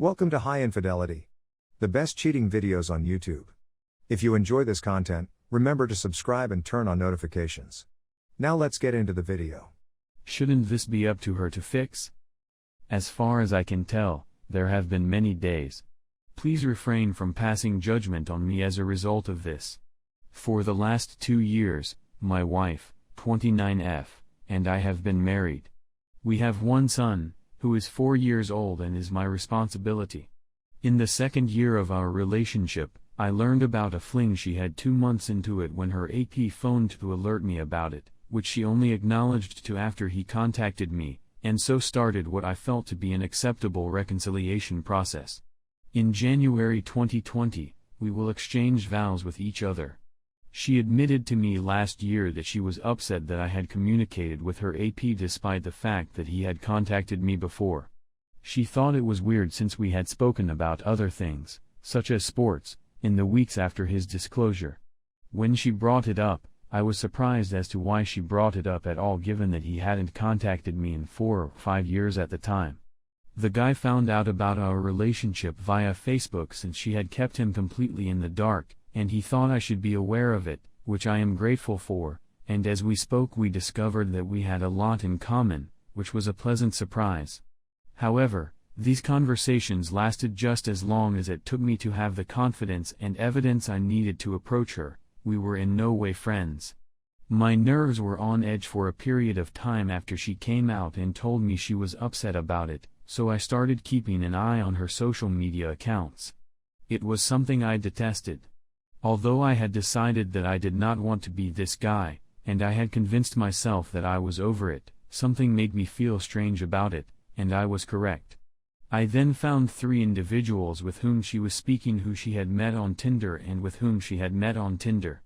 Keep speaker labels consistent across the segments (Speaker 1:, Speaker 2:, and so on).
Speaker 1: Welcome to High Infidelity, the best cheating videos on YouTube. If you enjoy this content, remember to subscribe and turn on notifications. Now let's get into the video.
Speaker 2: Shouldn't this be up to her to fix? As far as I can tell, there have been many days. Please refrain from passing judgment on me as a result of this. For the last 2 years, my wife, 29F, and I have been married. We have one son, who is 4 years old and is my responsibility. In the second year of our relationship, I learned about a fling she had 2 months into it when her AP phoned to alert me about it, which she only acknowledged to after he contacted me, and so started what I felt to be an acceptable reconciliation process. In January 2020, we will exchange vows with each other. She admitted to me last year that she was upset that I had communicated with her AP despite the fact that he had contacted me before. She thought it was weird since we had spoken about other things, such as sports, in the weeks after his disclosure. When she brought it up, I was surprised as to why she brought it up at all given that he hadn't contacted me in 4 or 5 years at the time. The guy found out about our relationship via Facebook since she had kept him completely in the dark, and he thought I should be aware of it, which I am grateful for, and as we spoke we discovered that we had a lot in common, which was a pleasant surprise. However, these conversations lasted just as long as it took me to have the confidence and evidence I needed to approach her. We were in no way friends. My nerves were on edge for a period of time after she came out and told me she was upset about it, so I started keeping an eye on her social media accounts. It was something I detested. Although I had decided that I did not want to be this guy, and I had convinced myself that I was over it, something made me feel strange about it, and I was correct. I then found 3 individuals with whom she was speaking who she had met on Tinder and with whom she had met on Tinder.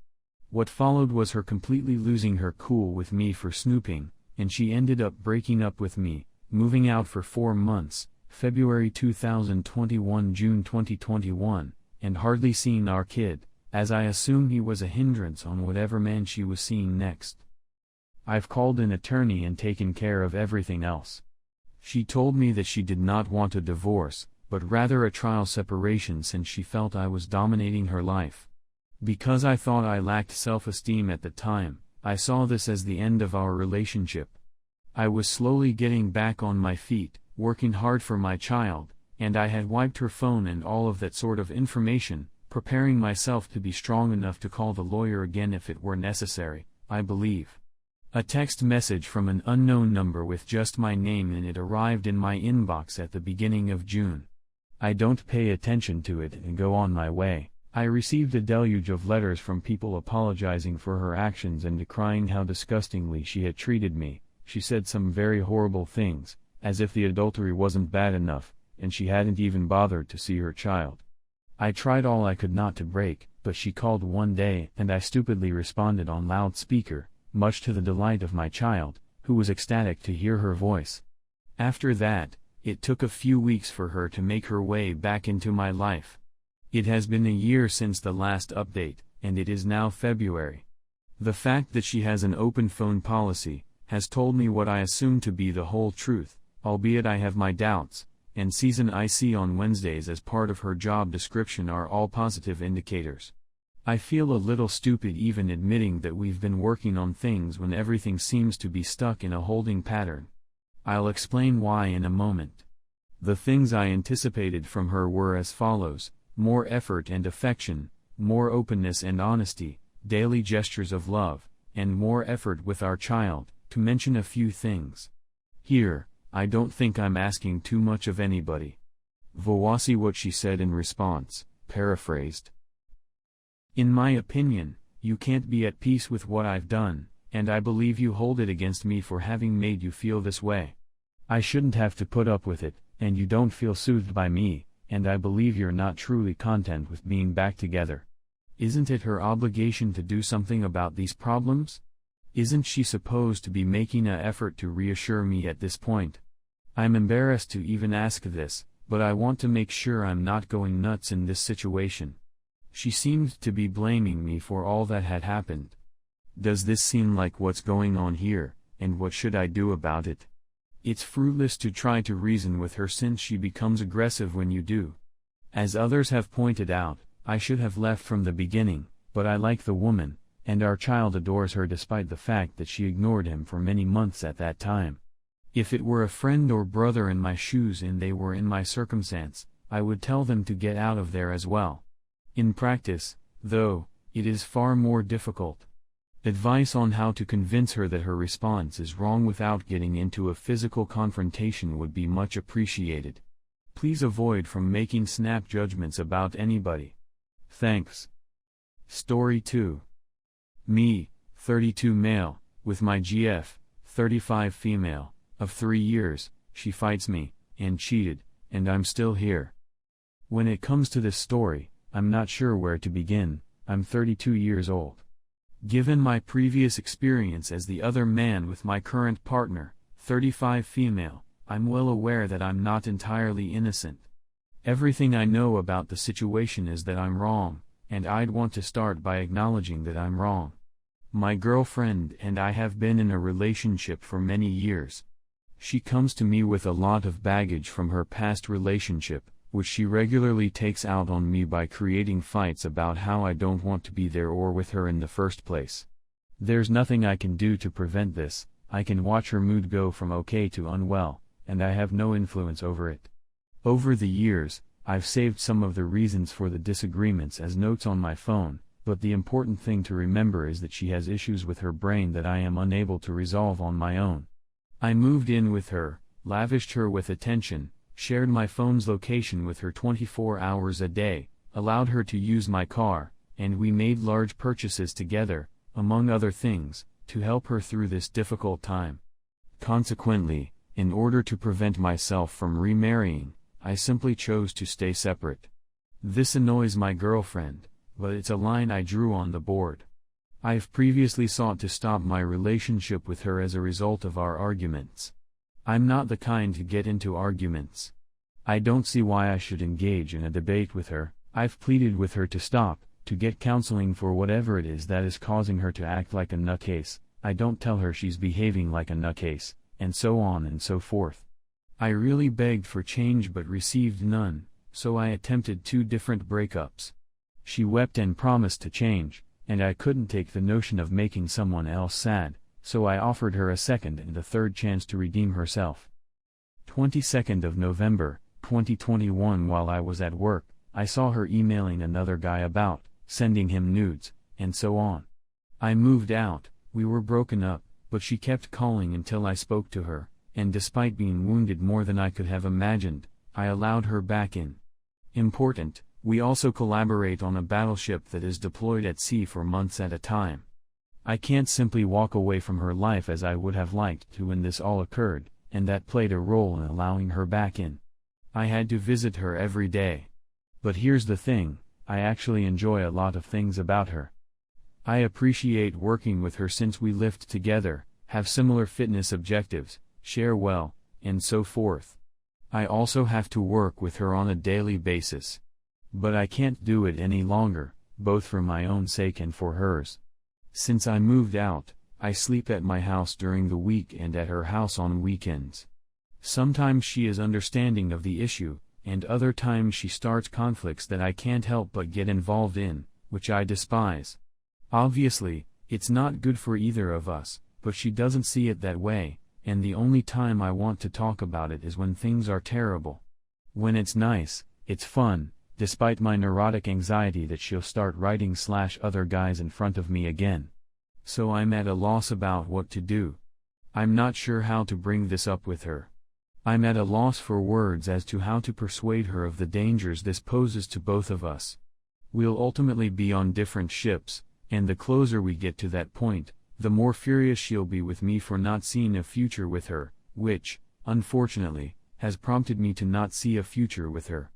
Speaker 2: What followed was her completely losing her cool with me for snooping, and she ended up breaking up with me, moving out for 4 months, February 2021 June 2021, and hardly seeing our kid, as I assume he was a hindrance on whatever man she was seeing next. I've called an attorney and taken care of everything else. She told me that she did not want a divorce, but rather a trial separation since she felt I was dominating her life. Because I thought I lacked self-esteem at the time, I saw this as the end of our relationship. I was slowly getting back on my feet, working hard for my child, and I had wiped her phone and all of that sort of information, preparing myself to be strong enough to call the lawyer again if it were necessary, I believe. A text message from an unknown number with just my name in it arrived in my inbox at the beginning of June. I don't pay attention to it and go on my way. I received a deluge of letters from people apologizing for her actions and decrying how disgustingly she had treated me. She said some very horrible things, as if the adultery wasn't bad enough, and she hadn't even bothered to see her child. I tried all I could not to break, but she called one day and I stupidly responded on loudspeaker, much to the delight of my child, who was ecstatic to hear her voice. After that, it took a few weeks for her to make her way back into my life. It has been a year since the last update, and it is now February. The fact that she has an open phone policy has told me what I assume to be the whole truth, albeit I have my doubts, and season I see on Wednesdays as part of her job description are all positive indicators. I feel a little stupid even admitting that we've been working on things when everything seems to be stuck in a holding pattern. I'll explain why in a moment. The things I anticipated from her were as follows: more effort and affection, more openness and honesty, daily gestures of love, and more effort with our child, to mention a few things. Here, I don't think I'm asking too much of anybody. Voici what she said in response, paraphrased. In my opinion, you can't be at peace with what I've done, and I believe you hold it against me for having made you feel this way. I shouldn't have to put up with it, and you don't feel soothed by me, and I believe you're not truly content with being back together. Isn't it her obligation to do something about these problems? Isn't she supposed to be making an effort to reassure me at this point? I'm embarrassed to even ask this, but I want to make sure I'm not going nuts in this situation. She seemed to be blaming me for all that had happened. Does this seem like what's going on here, and what should I do about it? It's fruitless to try to reason with her since she becomes aggressive when you do. As others have pointed out, I should have left from the beginning, but I like the woman, and our child adores her despite the fact that she ignored him for many months at that time. If it were a friend or brother in my shoes and they were in my circumstance, I would tell them to get out of there as well. In practice, though, it is far more difficult. Advice on how to convince her that her response is wrong without getting into a physical confrontation would be much appreciated. Please avoid from making snap judgments about anybody. Thanks. Story 2. Me, 32 male, with my GF, 35 female, of 3 years, she fights me, and cheated, and I'm still here. When it comes to this story, I'm not sure where to begin. I'm 32 years old. Given my previous experience as the other man with my current partner, 35 female, I'm well aware that I'm not entirely innocent. Everything I know about the situation is that I'm wrong, and I'd want to start by acknowledging that I'm wrong. My girlfriend and I have been in a relationship for many years. She comes to me with a lot of baggage from her past relationship, which she regularly takes out on me by creating fights about how I don't want to be there or with her in the first place. There's nothing I can do to prevent this. I can watch her mood go from okay to unwell, and I have no influence over it. Over the years, I've saved some of the reasons for the disagreements as notes on my phone, but the important thing to remember is that she has issues with her brain that I am unable to resolve on my own. I moved in with her, lavished her with attention, shared my phone's location with her 24 hours a day, allowed her to use my car, and we made large purchases together, among other things, to help her through this difficult time. Consequently, in order to prevent myself from remarrying, I simply chose to stay separate. This annoys my girlfriend, but it's a line I drew on the board. I've previously sought to stop my relationship with her as a result of our arguments. I'm not the kind to get into arguments. I don't see why I should engage in a debate with her. I've pleaded with her to stop, to get counseling for whatever it is that is causing her to act like a nutcase. I don't tell her she's behaving like a nutcase, and so on and so forth. I really begged for change but received none, so I attempted 2 different breakups. She wept and promised to change, and I couldn't take the notion of making someone else sad, so I offered her a second and a third chance to redeem herself. 22nd of November, 2021. While I was at work, I saw her emailing another guy about sending him nudes, and so on. I moved out, we were broken up, but she kept calling until I spoke to her, and despite being wounded more than I could have imagined, I allowed her back in. Important, we also collaborate on a battleship that is deployed at sea for months at a time. I can't simply walk away from her life as I would have liked to when this all occurred, and that played a role in allowing her back in. I had to visit her every day. But here's the thing, I actually enjoy a lot of things about her. I appreciate working with her since we lived together, have similar fitness objectives, share well, and so forth. I also have to work with her on a daily basis. But I can't do it any longer, both for my own sake and for hers. Since I moved out, I sleep at my house during the week and at her house on weekends. Sometimes she is understanding of the issue, and other times she starts conflicts that I can't help but get involved in, which I despise. Obviously, it's not good for either of us, but she doesn't see it that way, and the only time I want to talk about it is when things are terrible. When it's nice, it's fun, despite my neurotic anxiety that she'll start writing other guys in front of me again. So I'm at a loss about what to do. I'm not sure how to bring this up with her. I'm at a loss for words as to how to persuade her of the dangers this poses to both of us. We'll ultimately be on different ships, and the closer we get to that point, the more furious she'll be with me for not seeing a future with her, which, unfortunately, has prompted me to not see a future with her.